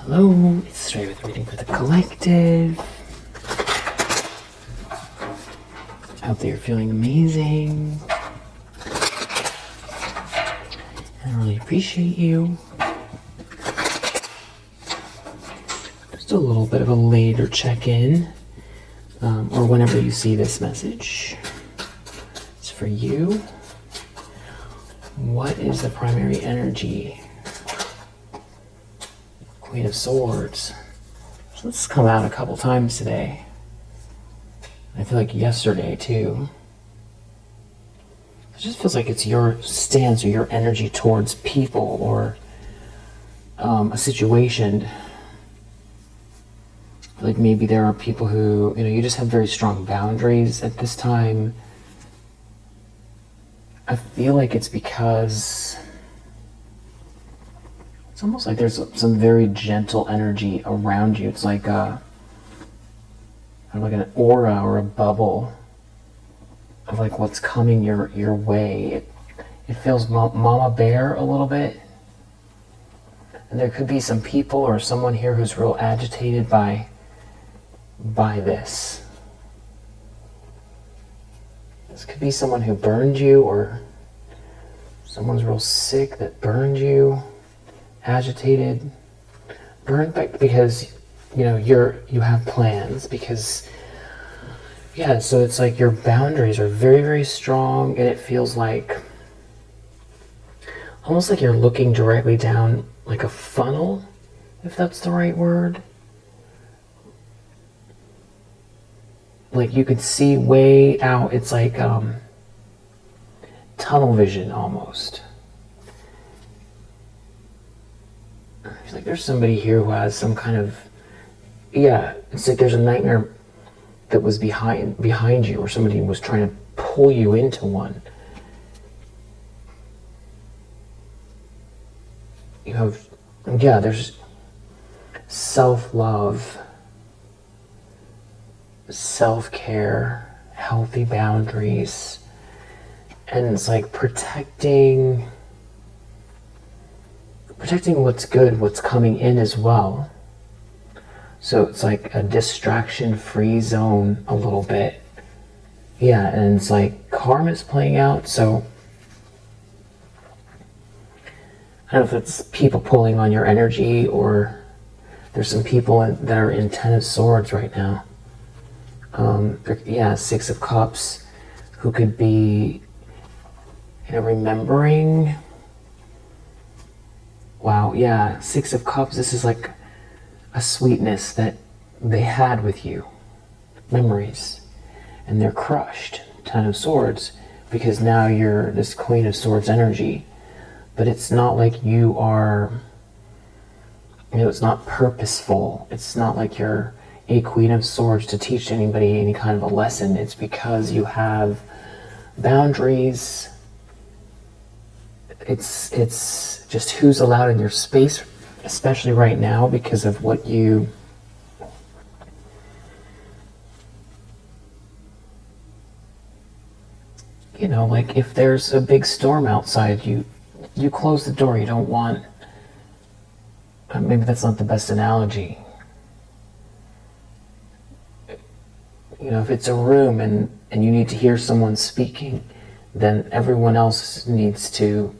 Hello, it's Stray with reading for the collective. I hope that you're feeling amazing. I really appreciate you. Just a little bit of a later check-in, or whenever you see this message. It's for you. What is the primary energy? Queen of Swords. So this has come out a couple times today. I feel like yesterday too. It just feels like it's your stance or your energy towards people or a situation. Like maybe there are people who, you just have very strong boundaries at this time. I feel like it's because it's almost like there's some very gentle energy around you. It's like kind of like an aura or a bubble of like what's coming your way. It feels mama bear a little bit. And there could be some people or someone here who's real agitated by this. This could be someone who burned you, or someone's real sick that burned you. Agitated, burned back because you have plans, because so it's like your boundaries are very, very strong, and it feels like almost like you're looking directly down like a funnel, if that's the right word. Like you could see way out. It's like tunnel vision almost. I feel like there's somebody here who has some kind of, it's like there's a nightmare that was behind you, or somebody was trying to pull you into one. You have, there's self-love, self-care, healthy boundaries, and it's like protecting what's good, what's coming in as well. So it's like a distraction-free zone a little bit. And it's like karma's playing out, so I don't know if it's people pulling on your energy, or there's some people that are in Ten of Swords right now. Six of Cups, who could be, remembering. Wow, Six of Cups, this is like a sweetness that they had with you. Memories. And they're crushed. Ten of Swords. Because now you're this Queen of Swords energy. But it's not like you are, it's not purposeful. It's not like you're a Queen of Swords to teach anybody any kind of a lesson. It's because you have boundaries. It's just who's allowed in your space, especially right now, because of what you like if there's a big storm outside, you close the door. You don't want, maybe that's not the best analogy. If it's a room and you need to hear someone speaking, then everyone else needs to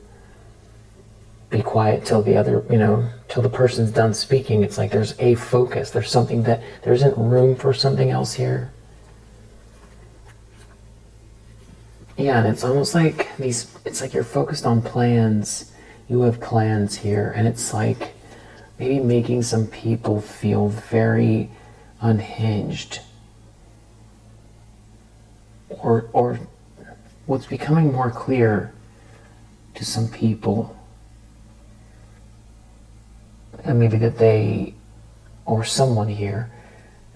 be quiet till the other, till the person's done speaking. It's like there's a focus. There's something that there isn't room for something else here. And it's almost like it's like you're focused on plans. You have plans here, and it's like maybe making some people feel very unhinged. Or what's becoming more clear to some people, and maybe that they, or someone here,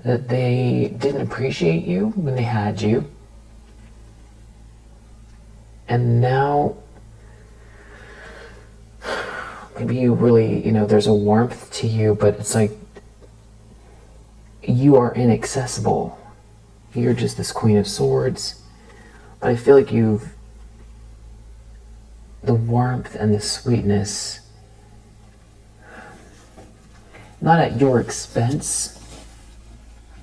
that they didn't appreciate you when they had you. And now, maybe you really, there's a warmth to you, but it's like you are inaccessible. You're just this Queen of Swords. But I feel like the warmth and the sweetness not at your expense.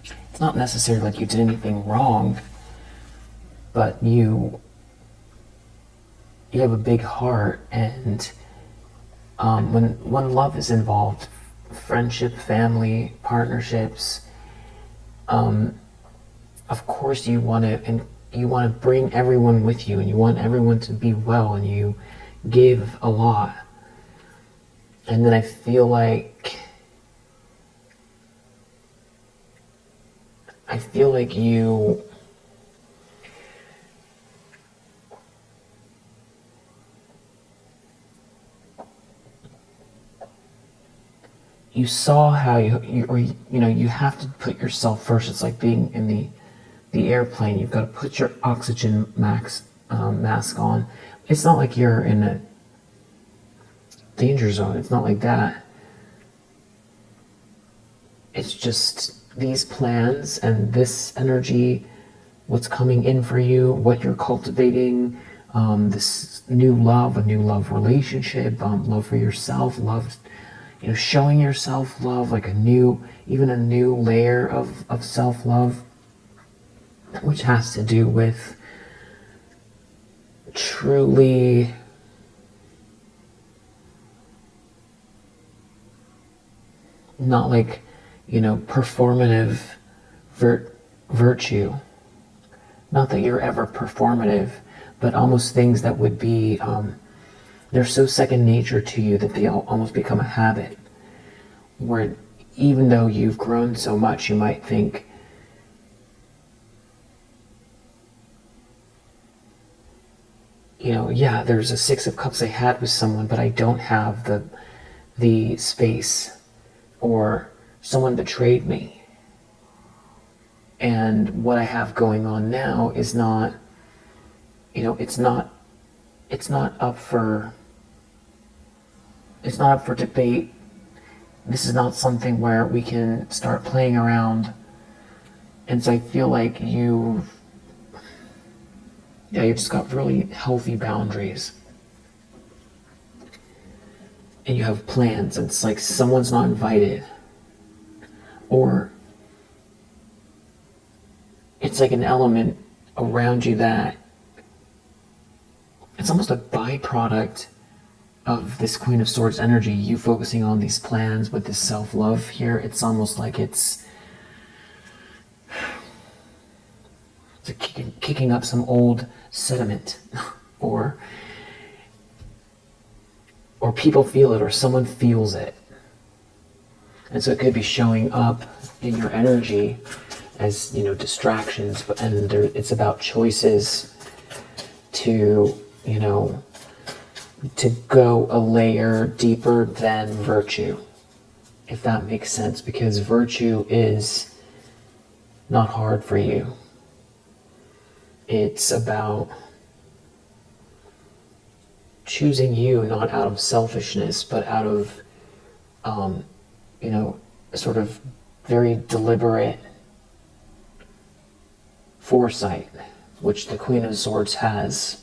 It's not necessarily like you did anything wrong, but you have a big heart, and when love is involved, friendship, family, partnerships, of course you want to bring everyone with you, and you want everyone to be well, and you give a lot. And then I feel like you saw how you have to put yourself first. It's like being in the airplane. You've got to put your oxygen mask on. It's not like you're in a danger zone. It's not like that. It's just these plans and this energy, what's coming in for you, what you're cultivating, this new love, a new love relationship, love for yourself, love, showing yourself love, like a new layer of self-love, which has to do with truly not like, performative virtue. Not that you're ever performative, but almost things that would be, they're so second nature to you that they almost become a habit. Where even though you've grown so much, you might think, yeah, there's a 6 of Cups I had with someone, but I don't have the space, or someone betrayed me. And what I have going on now is not, it's not up for debate. This is not something where we can start playing around. And so I feel like you've just got really healthy boundaries. And you have plans, and it's like someone's not invited. Or it's like an element around you that it's almost a byproduct of this Queen of Swords energy, you focusing on these plans with this self-love here. It's almost like it's like kicking up some old sediment, or people feel it, or someone feels it. And so it could be showing up in your energy as, distractions, and it's about choices to, to go a layer deeper than virtue, if that makes sense, because virtue is not hard for you. It's about choosing you, not out of selfishness, but out of, sort of very deliberate foresight, which the Queen of Swords has.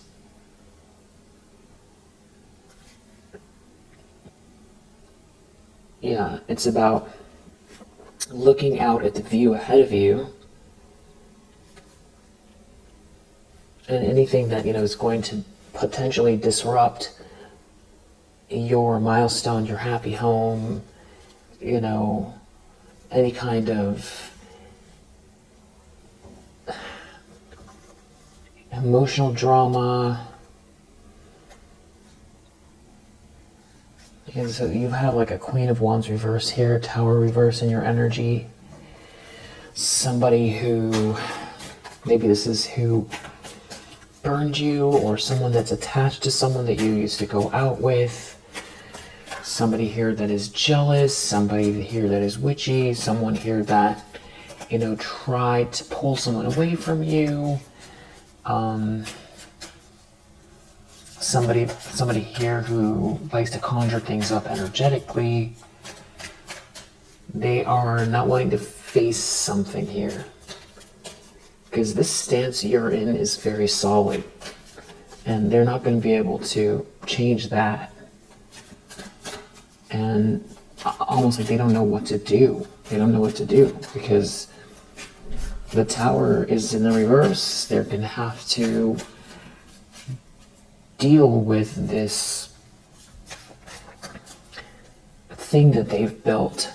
Yeah, it's about looking out at the view ahead of you, and anything that, is going to potentially disrupt your milestone, your happy home, any kind of emotional drama. Because you have like a Queen of Wands reverse here, Tower reverse in your energy. Somebody who, maybe this is who burned you, or someone that's attached to someone that you used to go out with. Somebody here that is jealous, somebody here that is witchy, someone here that, tried to pull someone away from you. Somebody here who likes to conjure things up energetically. They are not wanting to face something here, because this stance you're in is very solid, and they're not going to be able to change that. And almost like they don't know what to do. They don't know what to do because the Tower is in the reverse. They're going to have to deal with this thing that they've built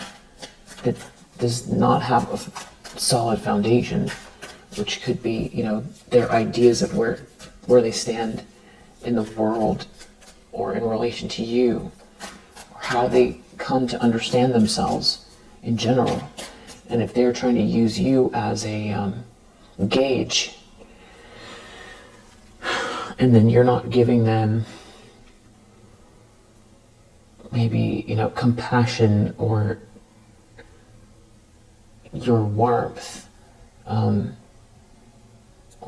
that does not have a solid foundation, which could be, their ideas of where they stand in the world or in relation to you, or how they come to understand themselves in general. And if they're trying to use you as a gauge, and then you're not giving them maybe, compassion or your warmth, or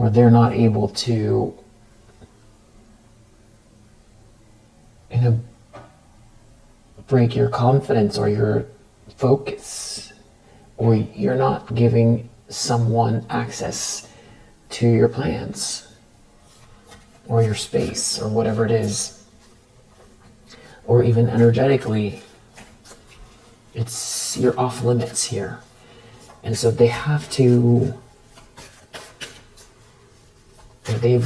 they're not able to, break your confidence or your focus, or you're not giving someone access to your plans or your space or whatever it is, or even energetically, you're off limits here. And so they've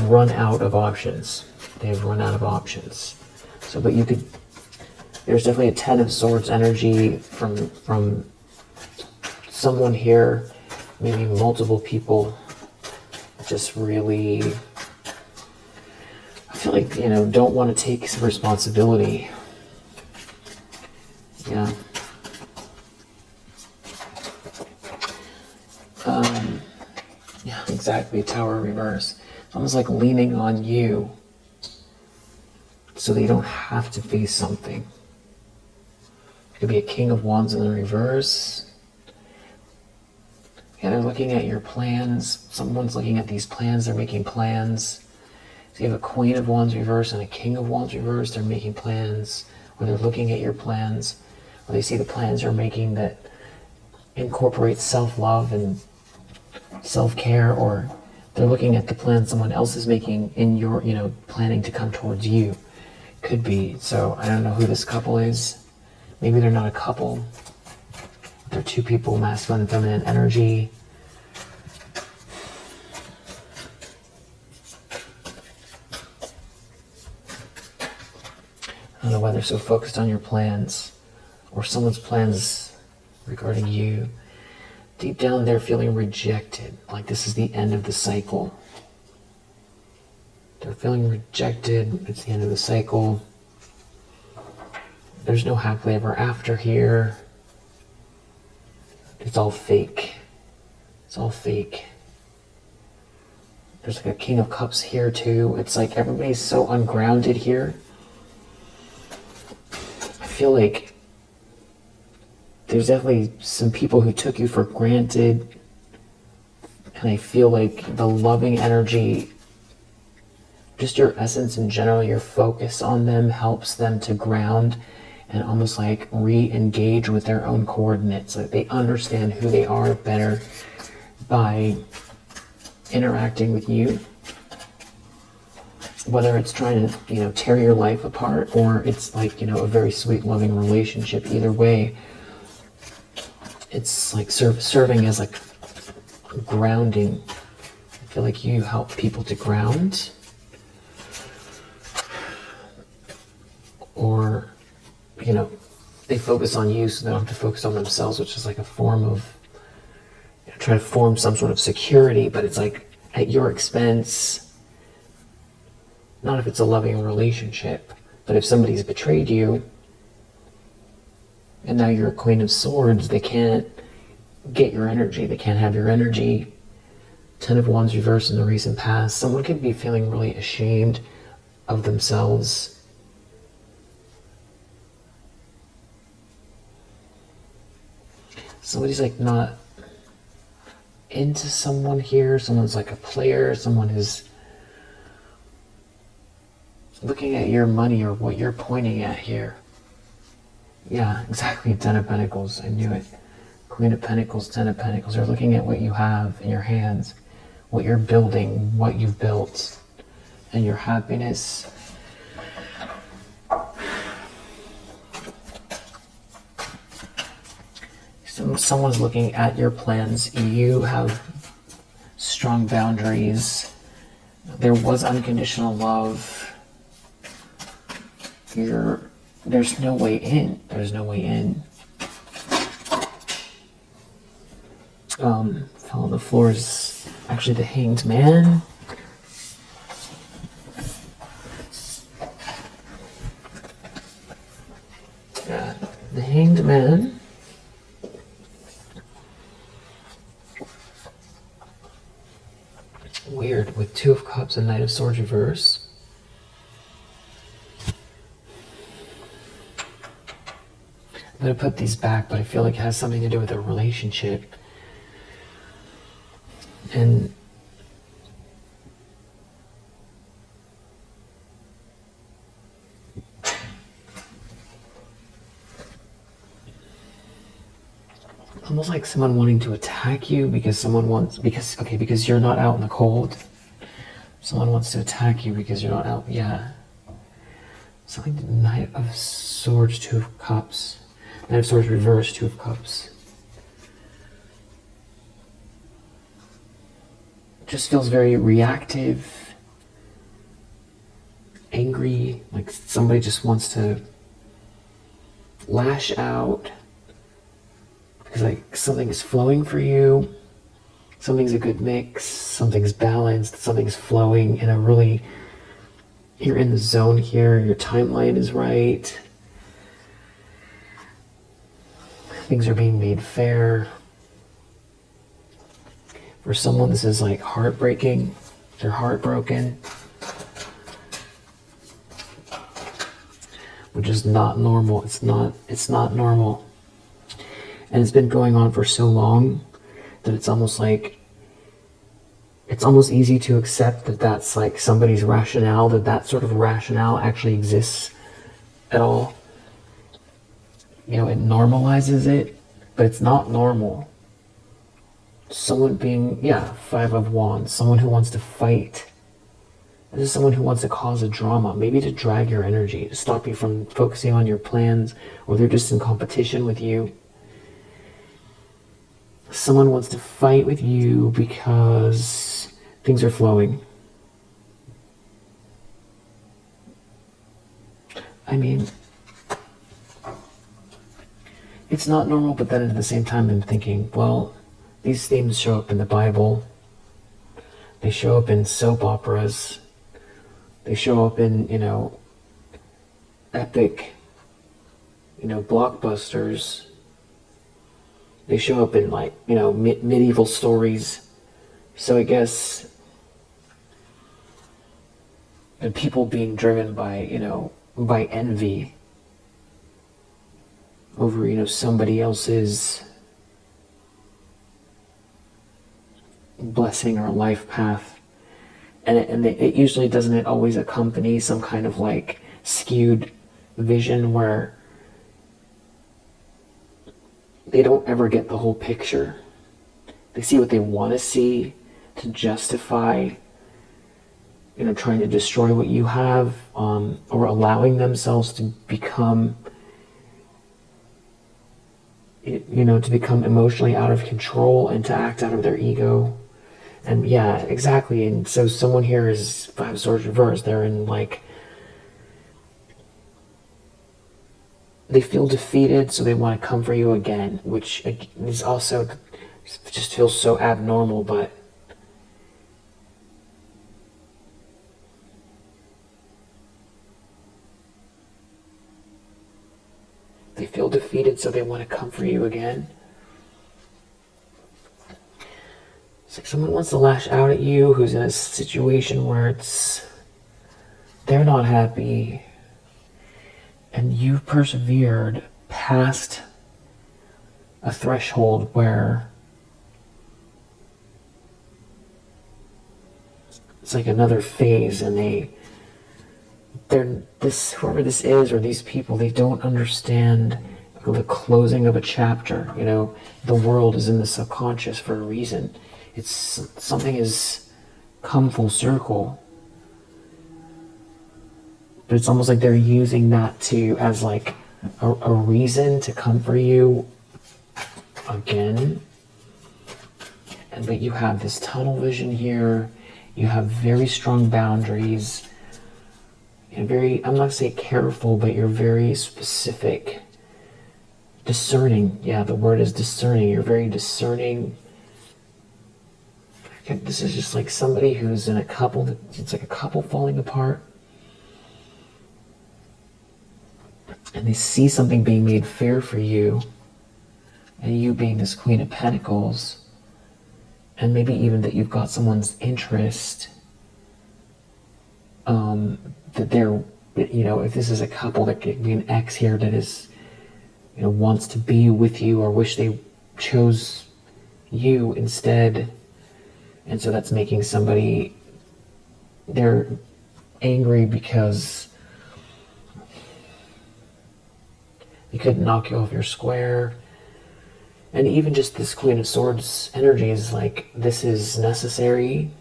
run out of options. So, but there's definitely a Ten of Swords energy from someone here, maybe multiple people, just really, I feel like, don't want to take some responsibility. Yeah. Yeah, exactly. Tower reverse. It's almost like leaning on you so that you don't have to face something. It could be a King of Wands in the reverse. Yeah, they're looking at your plans. Someone's looking at these plans. They're making plans. So you have a Queen of Wands reverse and a King of Wands reverse. They're making plans, or they're looking at your plans, or they see the plans you're making that incorporate self-love and self-care, or they're looking at the plan someone else is making in your, planning to come towards you. Could be. So I don't know who this couple is. Maybe they're not a couple. They're two people, masculine and feminine energy. I don't know why they're so focused on your plans or someone's plans regarding you. Deep down, they're feeling rejected, like this is the end of the cycle. They're feeling rejected. It's the end of the cycle. There's no happily ever after here. It's all fake. It's all fake. There's like a King of Cups here too. It's like everybody's so ungrounded here. I feel like there's definitely some people who took you for granted. And I feel like the loving energy, just your essence in general, your focus on them helps them to ground and almost like re-engage with their own coordinates. Like they understand who they are better by interacting with you. Whether it's trying to, tear your life apart, or it's like, a very sweet, loving relationship. Either way, it's like serving as like grounding. I feel like you help people to ground. Or, they focus on you so they don't have to focus on themselves, which is like a form of, trying to form some sort of security, but it's like at your expense. Not if it's a loving relationship, but if somebody's betrayed you, and now you're a Queen of Swords, they can't get your energy. They can't have your energy. Ten of Wands reversed in the recent past. Someone could be feeling really ashamed of themselves. Somebody's like not into someone here. Someone's like a player. Someone who's looking at your money or what you're pointing at here. Yeah, exactly. Ten of Pentacles. I knew it. Queen of Pentacles, Ten of Pentacles. They're looking at what you have in your hands, what you're building, what you've built, and your happiness. Someone's looking at your plans. You have strong boundaries. There was unconditional love. There's no way in. There's no way in. Fell on the floor is actually the Hanged Man. Yeah, the Hanged Man. Weird, with Two of Cups and Knight of Swords reverse. I'm going to put these back, but I feel like it has something to do with a relationship. And almost like someone wanting to attack you because because you're not out in the cold. Someone wants to attack you because you're not out. Yeah. Something to Knight of Swords, Two of Cups. Knight of Swords reverse, Two of Cups. Just feels very reactive, angry, like somebody just wants to lash out because like something is flowing for you, something's a good mix, something's balanced, something's flowing in a really, you're in the zone here, your timeline is right, things are being made fair. For someone, this is like heartbreaking. They're heartbroken, which is not normal. It's not normal. And it's been going on for so long that it's almost easy to accept that that's like somebody's rationale, that sort of rationale actually exists at all. You know, it normalizes it, but it's not normal. Someone being, Five of Wands, someone who wants to fight. This is someone who wants to cause a drama, maybe to drag your energy, to stop you from focusing on your plans, or they're just in competition with you. Someone wants to fight with you because things are flowing. I mean, it's not normal, but then at the same time I'm thinking, well, these themes show up in the Bible. They show up in soap operas. They show up in, epic, blockbusters. They show up in medieval stories. So I guess, and people being driven by envy over, somebody else's blessing or life path, and it usually doesn't always accompany some kind of like skewed vision where they don't ever get the whole picture. They see what they want to see to justify trying to destroy what you have, or allowing themselves to become to become emotionally out of control and to act out of their ego. And yeah, exactly. And so someone here is Five of Swords reversed. They're in they feel defeated, so they want to come for you again, which is also just feels so abnormal, but they feel defeated, so they want to come for you again. It's like someone wants to lash out at you who's in a situation where they're not happy, and you've persevered past a threshold where it's like another phase, and whoever this is or these people, they don't understand the closing of a chapter. The world is in the subconscious for a reason. Something has come full circle, but it's almost like they're using that as like a reason to come for you, again. But you have this tunnel vision here. You have very strong boundaries. You're very, I'm not going to say careful, but you're very specific. Discerning. Yeah, the word is discerning. You're very discerning. This is just like somebody who's in a couple, it's like a couple falling apart. And they see something being made fair for you. And you being this Queen of Pentacles. And maybe even that you've got someone's interest. That they're, if this is a couple, that could be an ex here that is, wants to be with you or wish they chose you instead. And so that's making somebody, they're angry because they couldn't knock you off your square. And even just this Queen of Swords energy is like, this is necessary.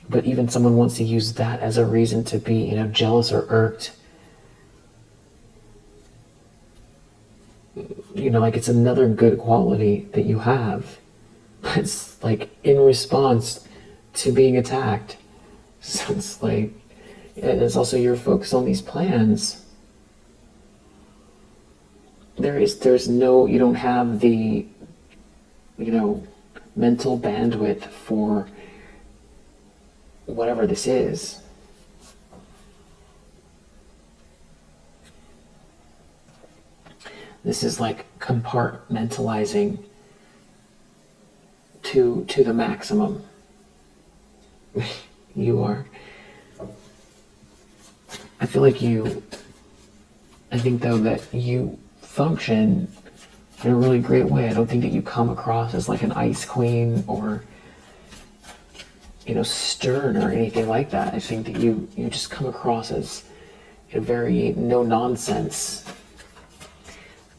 But even someone wants to use that as a reason to be, jealous or irked. Like it's another good quality that you have. It's like in response to being attacked. So it's like, it's also your focus on these plans. There's no, you don't have the, mental bandwidth for whatever this is. This is like compartmentalizing to the maximum. You are. I think though that you function in a really great way. I don't think that you come across as like an ice queen or stern or anything like that. I think that you just come across as a very no nonsense.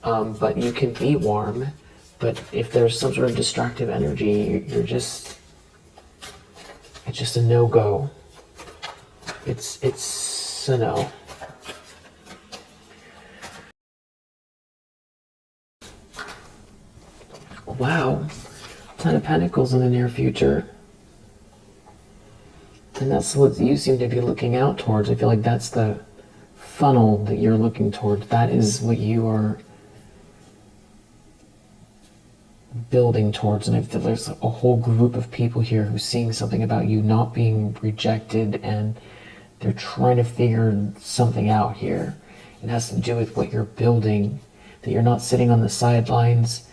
But you can be warm. But if there's some sort of destructive energy, it's just a no-go. It's a no. Wow, 10 of Pentacles in the near future. And that's what you seem to be looking out towards. I feel like that's the funnel that you're looking towards. That is what you are building towards. And I feel there's a whole group of people here who's seeing something about you not being rejected, and they're trying to figure something out here. It has to do with what you're building, that you're not sitting on the sidelines,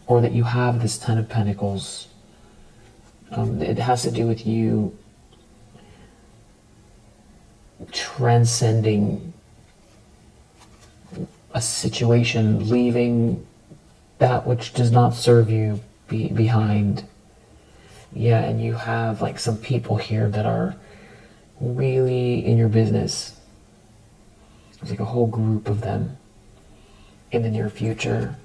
or that you have this 10 of Pentacles. It has to do with you transcending a situation, leaving that which does not serve you behind. Yeah, and you have like some people here that are really in your business. There's like a whole group of them in the near future.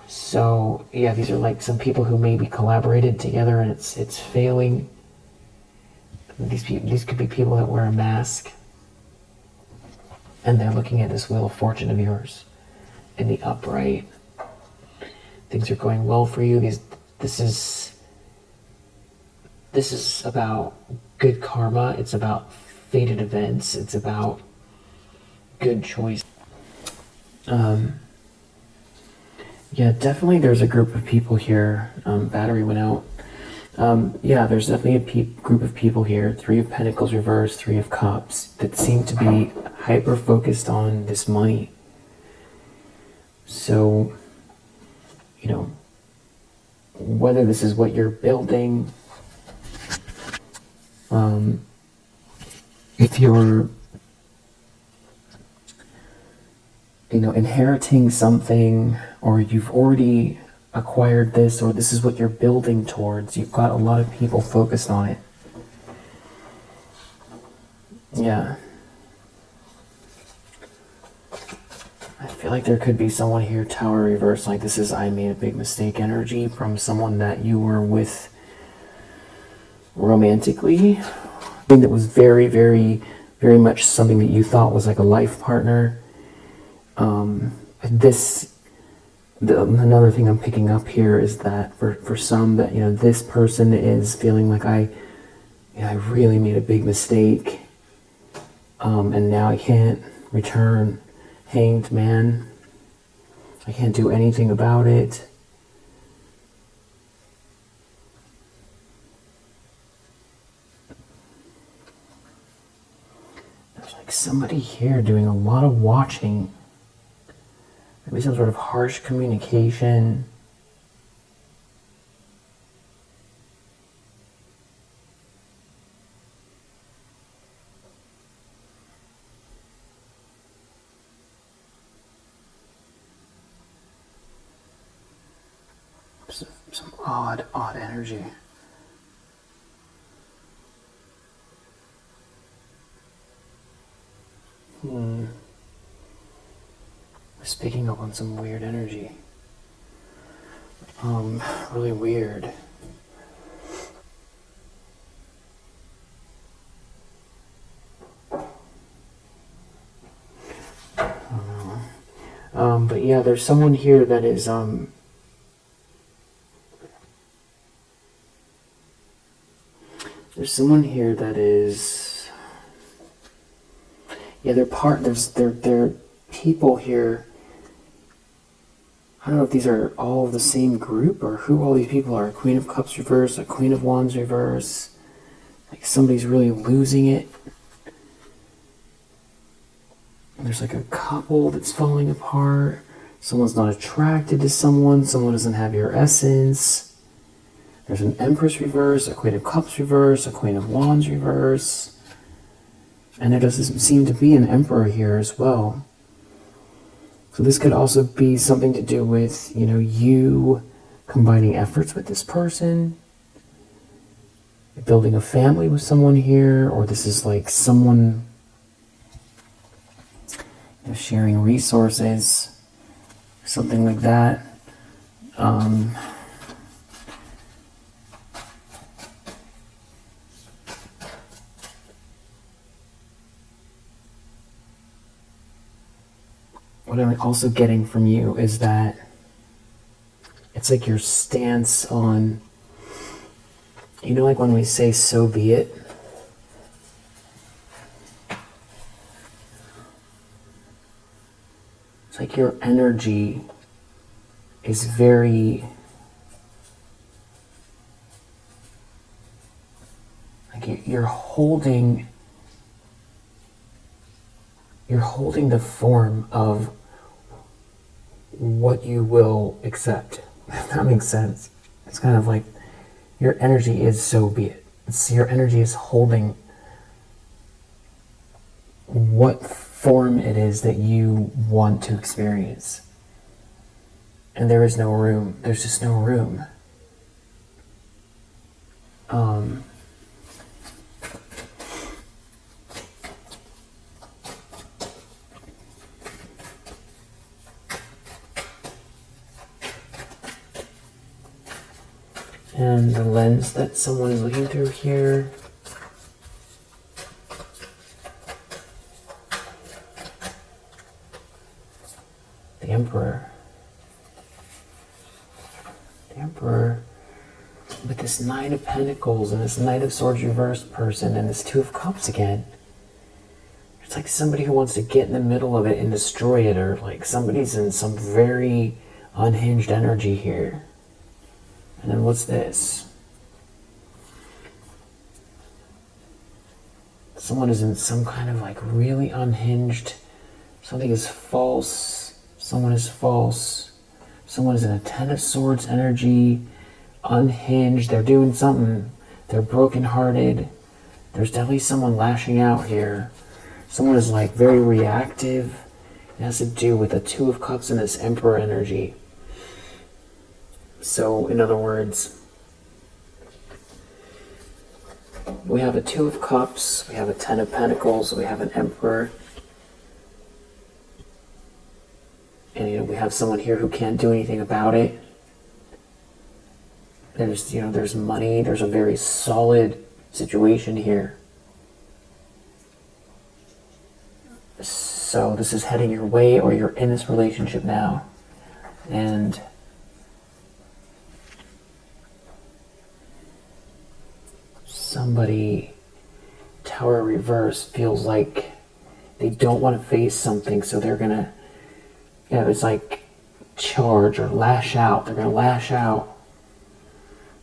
So yeah, these are like some people who maybe collaborated together and it's failing. These could be people that wear a mask and they're looking at this Wheel of Fortune of yours in the upright. Things are going well for you. This is about good karma. It's about fated events. It's about good choice. Yeah, definitely there's a group of people here. Battery went out. Yeah, there's definitely a group of people here. 3 of Pentacles reversed, 3 of Cups, that seem to be hyper-focused on this money. So, whether this is what you're building, if you're, inheriting something, or you've already acquired this, or this is what you're building towards, you've got a lot of people focused on it. Yeah. I feel like there could be someone here, Tower reverse, like this is I made a big mistake energy from someone that you were with romantically. I think that was very, very, very much something that you thought was like a life partner. This Another thing I'm picking up here is that for some, that this person is feeling like I really made a big mistake, and now I can't return. Hanged man. I can't do anything about it. There's like somebody here doing a lot of watching. Maybe some sort of harsh communication. Some odd energy. Speaking up on some weird energy. Really weird. I don't know. But yeah, there's someone here that is there's someone here that is, yeah, they're people here. I don't know if these are all of the same group or who all these people are. Queen of Cups reverse, a Queen of Wands reverse. Like somebody's really losing it. There's like a couple that's falling apart. Someone's not attracted to someone. Someone doesn't have your essence. There's an Empress reverse, a Queen of Cups reverse, a Queen of Wands reverse. And there doesn't seem to be an Emperor here as well. So this could also be something to do with, you combining efforts with this person, building a family with someone here, or this is like someone sharing resources, something like that. What I'm also getting from you is that it's like your stance on, like when we say so be it. It's like your energy is very, like you're holding the form of what you will accept, if that makes sense. It's kind of like your energy is so be it. Your energy is holding what form it is that you want to experience. And there is no room. There's just no room. And the lens that someone is looking through here. The Emperor. The Emperor with this Nine of Pentacles and this Knight of Swords reversed person and this Two of Cups again. It's like somebody who wants to get in the middle of it and destroy it, or like somebody's in some very unhinged energy here. And then what's this? Someone is in some kind of like really unhinged, something is false, someone is false, someone is in a Ten of Swords energy, unhinged, they're doing something, they're brokenhearted, there's definitely someone lashing out here, someone is like very reactive. It has to do with the Two of Cups and this Emperor energy. So, in other words, we have a Two of Cups, we have a Ten of Pentacles, we have an Emperor. And, we have someone here who can't do anything about it. There's, there's money, there's a very solid situation here. So, this is heading your way, or you're in this relationship now. And somebody, Tower reverse, feels like they don't want to face something, so they're gonna, it's like charge or lash out. They're gonna lash out.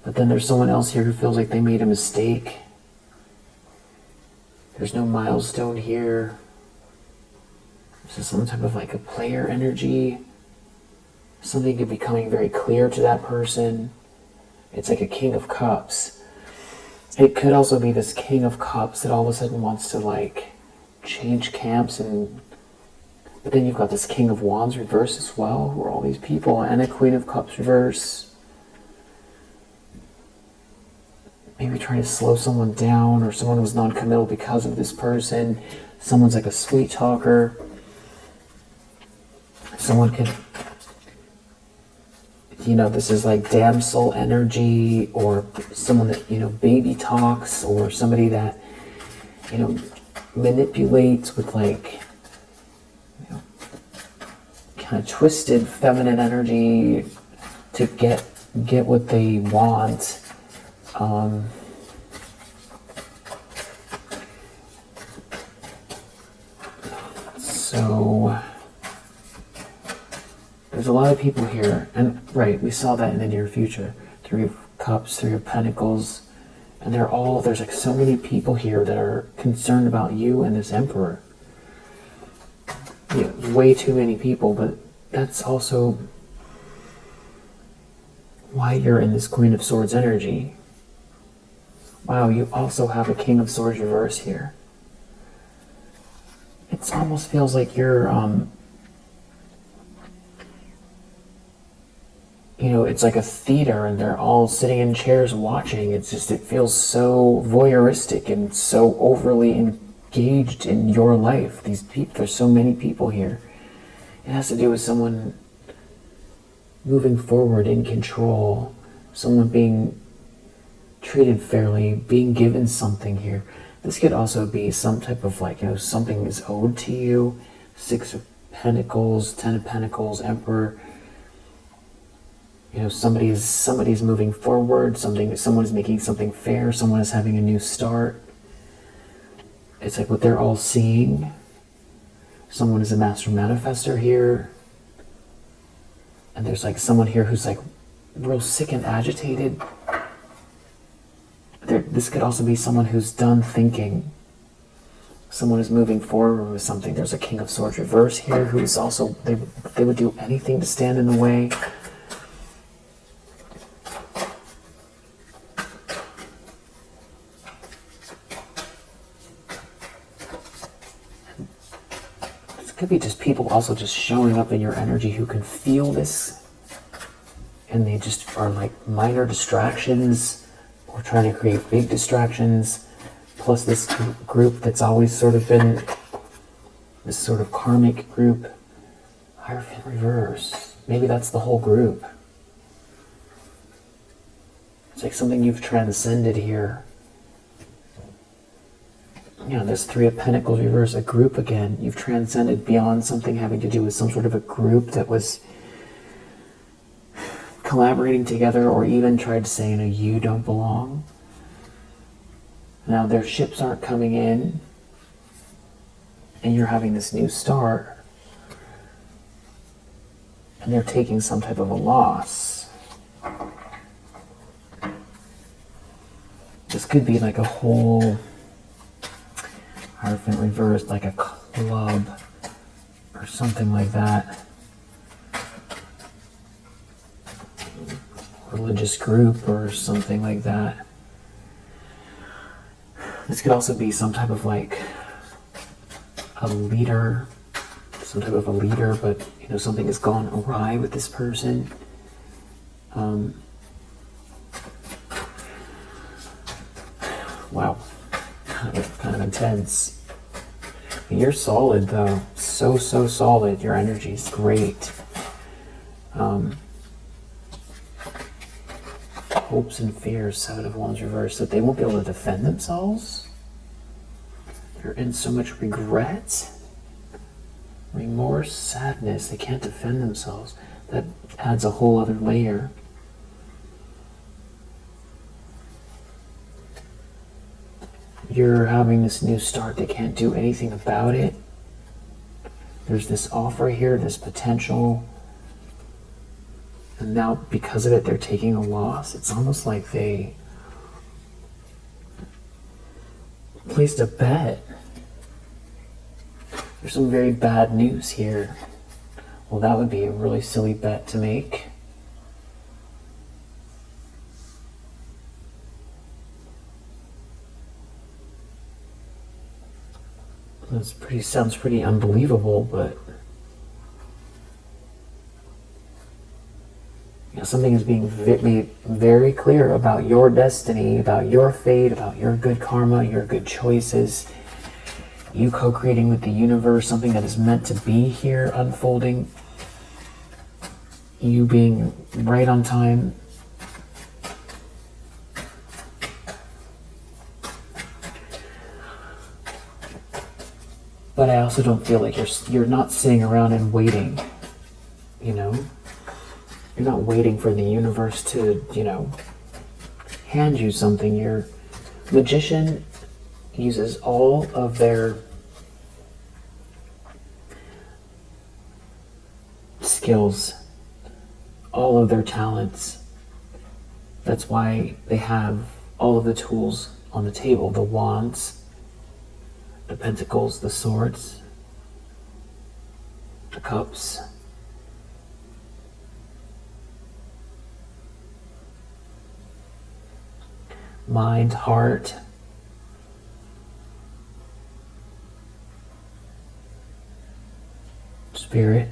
But then there's someone else here who feels like they made a mistake. There's no milestone here. This is some type of like a player energy. Something could be becoming very clear to that person. It's like a King of Cups. It could also be this King of Cups that all of a sudden wants to like change camps, but then you've got this King of Wands reverse as well, who are all these people, and a Queen of Cups reverse. Maybe trying to slow someone down, or someone was non-committal because of this person. Someone's like a sweet talker. Someone could, this is like damsel energy, or someone that, baby talks, or somebody that, manipulates with like, kind of twisted feminine energy to get what they want. So there's a lot of people here, and right, we saw that in the near future. 3 of Cups, 3 of Pentacles, and there's like so many people here that are concerned about you and this Emperor. Way too many people, but that's also why you're in this Queen of Swords energy. Wow, you also have a King of Swords reverse here. It almost feels like you're, it's like a theater and they're all sitting in chairs watching. It feels so voyeuristic and so overly engaged in your life. These people, there's so many people here. It has to do with someone moving forward in control, someone being treated fairly, being given something here. This could also be some type of like, something is owed to you. 6 of Pentacles, 10 of Pentacles, Emperor. Somebody's moving forward, someone's making something fair, someone is having a new start. It's like what they're all seeing. Someone is a master manifester here. And there's like someone here who's like real sick and agitated. This could also be someone who's done thinking. Someone is moving forward with something. There's a King of Swords reverse here who's also, they would do anything to stand in the way. Could be just people also just showing up in your energy who can feel this, and they just are like minor distractions or trying to create big distractions, plus this group that's always sort of been this sort of karmic group. Hierophant reverse, maybe that's the whole group. It's like something you've transcended here. There's 3 of Pentacles reverse, a group again. You've transcended beyond something having to do with some sort of a group that was collaborating together, or even tried to say, you don't belong. Now their ships aren't coming in, and you're having this new start, and they're taking some type of a loss. This could be like a whole Hierophant reversed, like a club or something like that. Religious group or something like that. This could also be some type of like a leader, but something has gone awry with this person. Wow, kind of intense. You're solid though, so solid. Your energy's great. Hopes and fears, 7 of Wands reversed, that they won't be able to defend themselves. They're in so much regret, remorse, sadness. They can't defend themselves. That adds a whole other layer. you're having this new start. They can't do anything about it. There's this offer here, this potential. And now because of it, they're taking a loss. It's almost like they placed a bet. There's some very bad news here. Well, that would be a really silly bet to make. Sounds pretty unbelievable, but something is being made very clear about your destiny, about your fate, about your good karma, your good choices, you co-creating with the universe, something that is meant to be here unfolding, you being right on time. But I also don't feel like you're not sitting around and waiting, You're not waiting for the universe to, hand you something. Your magician uses all of their skills, all of their talents. That's why they have all of the tools on the table, the wands, the pentacles, the swords, the cups. Mind, heart, spirit.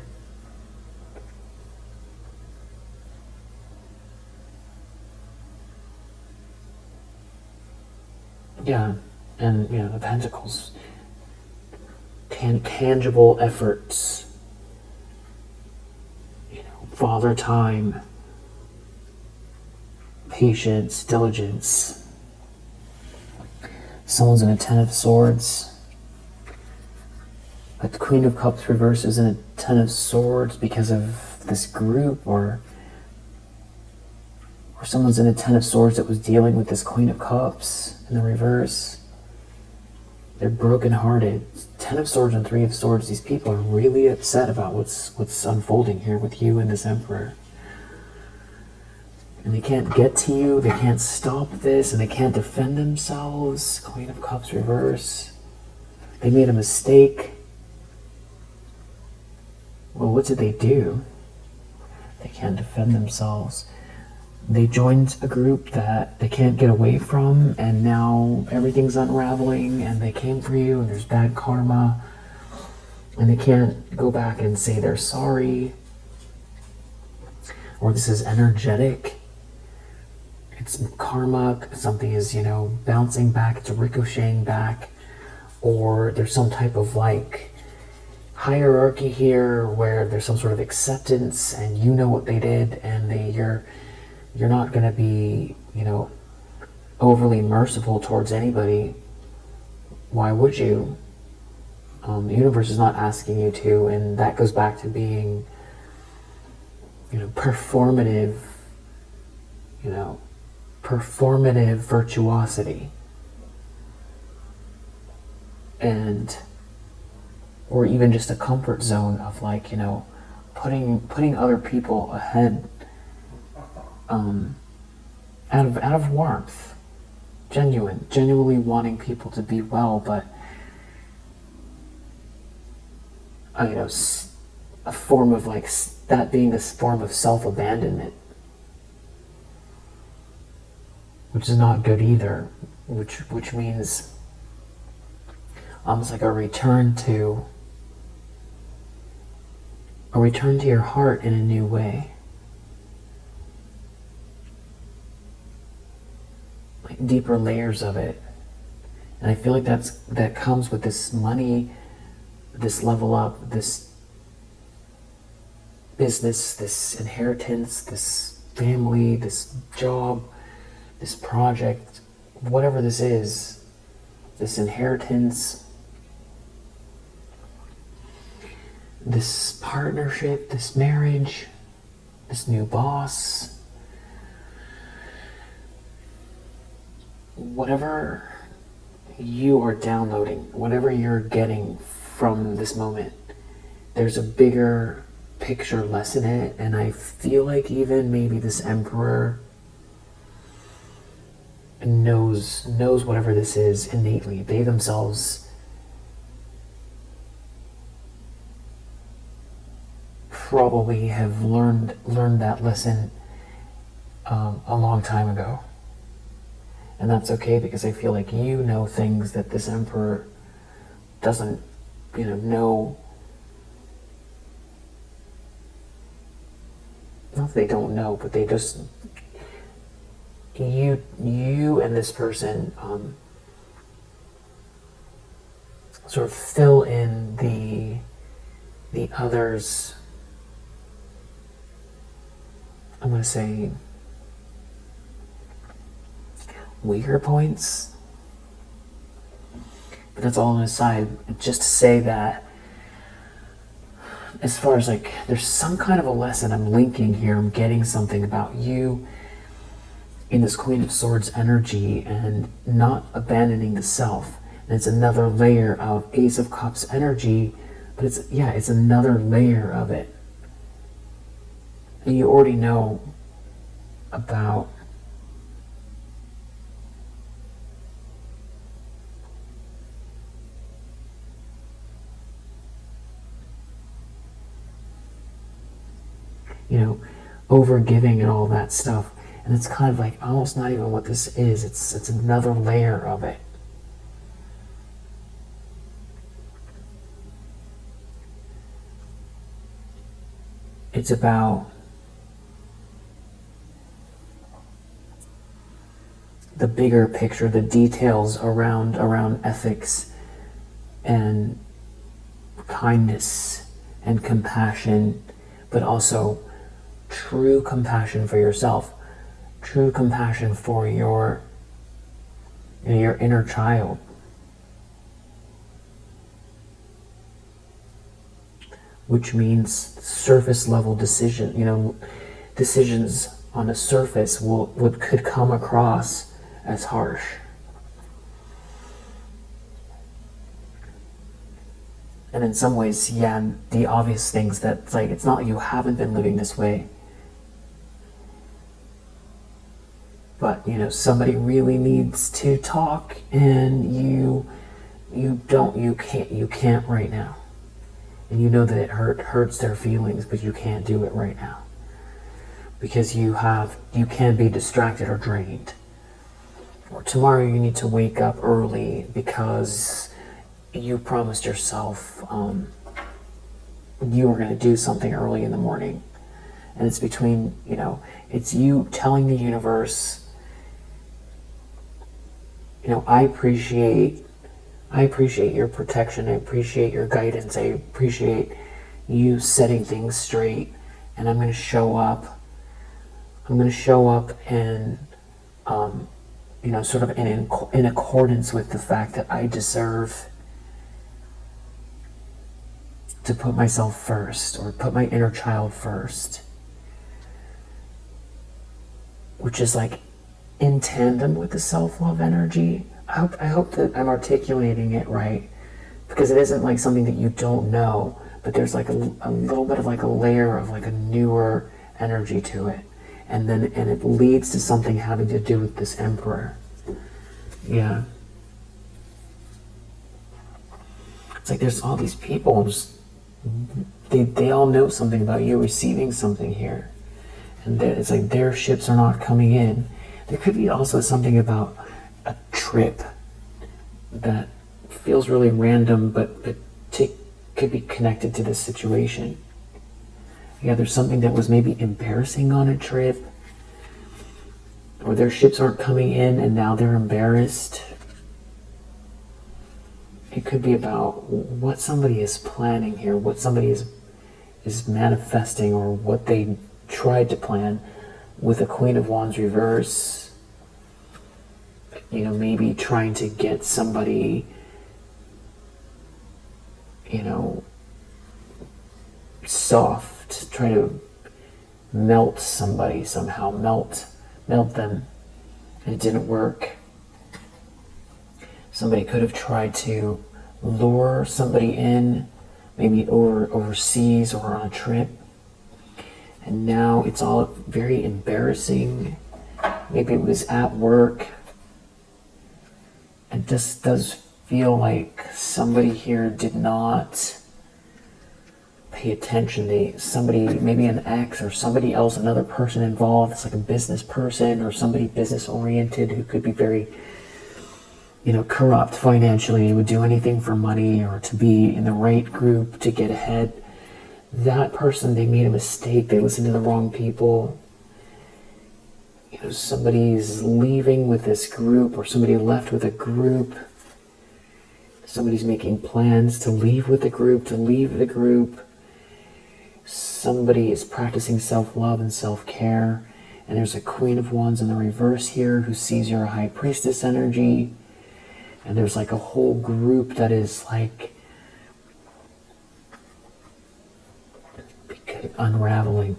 Yeah, and the pentacles. Tangible efforts. Father time, patience, diligence. Someone's in a Ten of Swords. But the Queen of Cups reverse is in a Ten of Swords because of this group, or someone's in a Ten of Swords that was dealing with this Queen of Cups in the reverse. They're brokenhearted. Ten of Swords and Three of Swords. These people are really upset about what's unfolding here with you and this Emperor. And they can't get to you. They can't stop this, and they can't defend themselves. Queen of Cups reverse. They made a mistake. Well, what did they do? They can't defend themselves. They joined a group that they can't get away from, and now everything's unraveling, and they came for you, and there's bad karma, and they can't go back and say they're sorry, or this is energetic. It's karma, something is, bouncing back, it's ricocheting back, or there's some type of hierarchy here where there's some sort of acceptance, and you know what they did, and you're not going to be, overly merciful towards anybody. Why would you? The universe is not asking you to, and that goes back to being, performative, performative virtuosity. Or even just a comfort zone of putting other people ahead, out of warmth, genuinely wanting people to be well, but a form of that being a form of self-abandonment, which is not good either, which means almost like a return to your heart in a new way. Deeper layers of it. And I feel like that comes with this money, this level up, this business, this inheritance, this family, this job, this project, whatever this is, this inheritance, this partnership, this marriage, this new boss, whatever you are downloading, whatever you're getting from this moment, there's a bigger picture lesson in it. And I feel like even maybe this Emperor knows whatever this is innately. They themselves probably have learned that lesson a long time ago. And that's okay, because I feel like you know things that this Emperor doesn't, know. Not that they don't know, but they just, you and this person sort of fill in the other's, I'm going to say, weaker points. But that's all on the side. Just to say that, as far as like, there's some kind of a lesson I'm linking here. I'm getting something about you in this Queen of Swords energy and not abandoning the self. And it's another layer of Ace of Cups energy, but it's another layer of it. And you already know about over giving and all that stuff. And it's kind of like almost not even what this is. It's another layer of it. It's about the bigger picture, the details around ethics and kindness and compassion, but also true compassion for yourself, true compassion for your inner child. Which means surface level decisions on the surface could come across as harsh. And in some ways, the obvious things that it's not like you haven't been living this way. But, somebody really needs to talk and you can't right now. And you know that it hurts their feelings, but you can't do it right now. Because you can be distracted or drained. Or tomorrow you need to wake up early because you promised yourself you were going to do something early in the morning. And it's between, it's you telling the universe, I appreciate your protection, I appreciate your guidance, I appreciate you setting things straight, and I'm going to show up and, sort of in accordance with the fact that I deserve to put myself first, or put my inner child first. Which is in tandem with the self-love energy. I hope that I'm articulating it right, because it isn't something that you don't know, but there's a little bit of a layer of a newer energy to it, and it leads to something having to do with this Emperor. Yeah, it's there's all these people, they all know something about you, receiving something here, and it's their ships are not coming in. There could be also something about a trip that feels really random, but could be connected to this situation. Yeah, there's something that was maybe embarrassing on a trip, or their ships aren't coming in and now they're embarrassed. It could be about what somebody is planning here, what somebody is manifesting, or what they tried to plan with a Queen of Wands reverse. Maybe trying to get somebody, soft, try to melt somebody somehow, melt them, and it didn't work. Somebody could have tried to lure somebody in, maybe overseas or on a trip. And now it's all very embarrassing. Maybe it was at work. It just does feel like somebody here did not pay attention. Somebody, maybe an ex or somebody else, another person involved. It's like a business person or somebody business oriented who could be very, corrupt financially, would do anything for money or to be in the right group to get ahead. That person, they made a mistake. They listened to the wrong people. Somebody's leaving with this group, or somebody left with a group. Somebody's making plans to leave with the group, to leave the group. Somebody is practicing self-love and self-care. And there's a Queen of Wands in the reverse here who sees your High Priestess energy. And there's like a whole group that is like unraveling.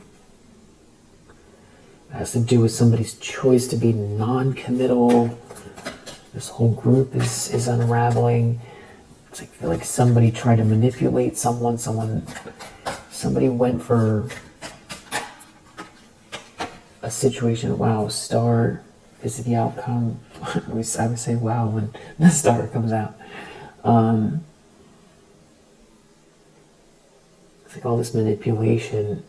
It has to do with somebody's choice to be non-committal. This whole group is unraveling. It's like, I feel like somebody tried to manipulate someone. Somebody went for a situation. Wow, star is the outcome. I would say wow when the star comes out. It's like all this manipulation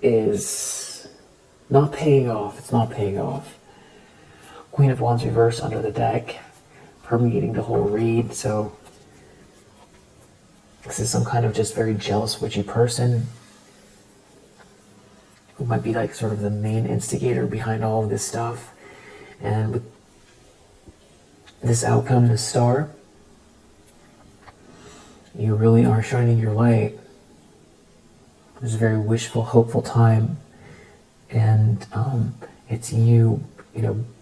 is not paying off. It's not paying off. Queen of Wands reverse under the deck, permeating the whole read. So this is some kind of just very jealous, witchy person who might be like sort of the main instigator behind all of this stuff. And with this outcome, the star, you really are shining your light. It's a very wishful, hopeful time. And it's you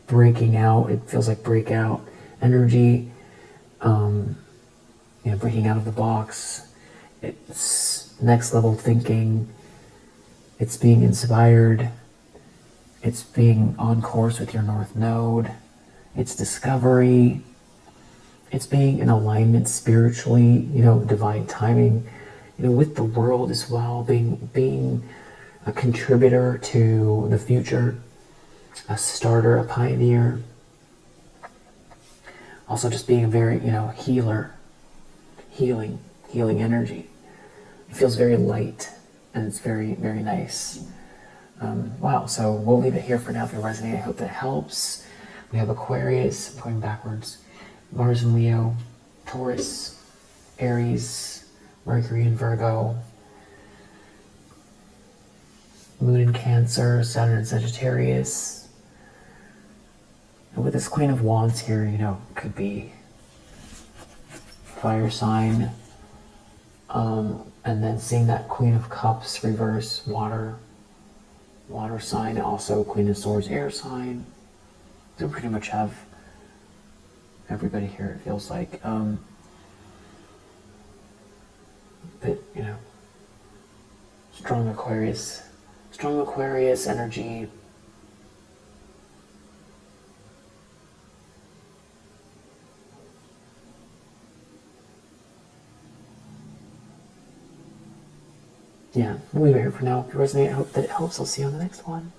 breaking out. It feels like breakout energy. Breaking out of the box. It's next level thinking. It's being inspired. It's being on course with your North Node. It's discovery. It's being in alignment spiritually, divine timing, with the world as well, being a contributor to the future, a starter, a pioneer. Also just being a very, healer, healing energy. It feels very light and it's very, very nice. Wow, so we'll leave it here for now. If you resonate, I hope that helps. We have Aquarius, I'm going backwards, Mars and Leo, Taurus, Aries, Mercury and Virgo, Moon in Cancer, Saturn and Sagittarius. And with this Queen of Wands here, could be fire sign. And then seeing that Queen of Cups reverse, water sign, and also Queen of Swords, air sign. So we pretty much have everybody here, it feels like. But, strong Aquarius energy. Yeah, we'll leave it here for now. If you resonate, I hope that it helps. I'll see you on the next one.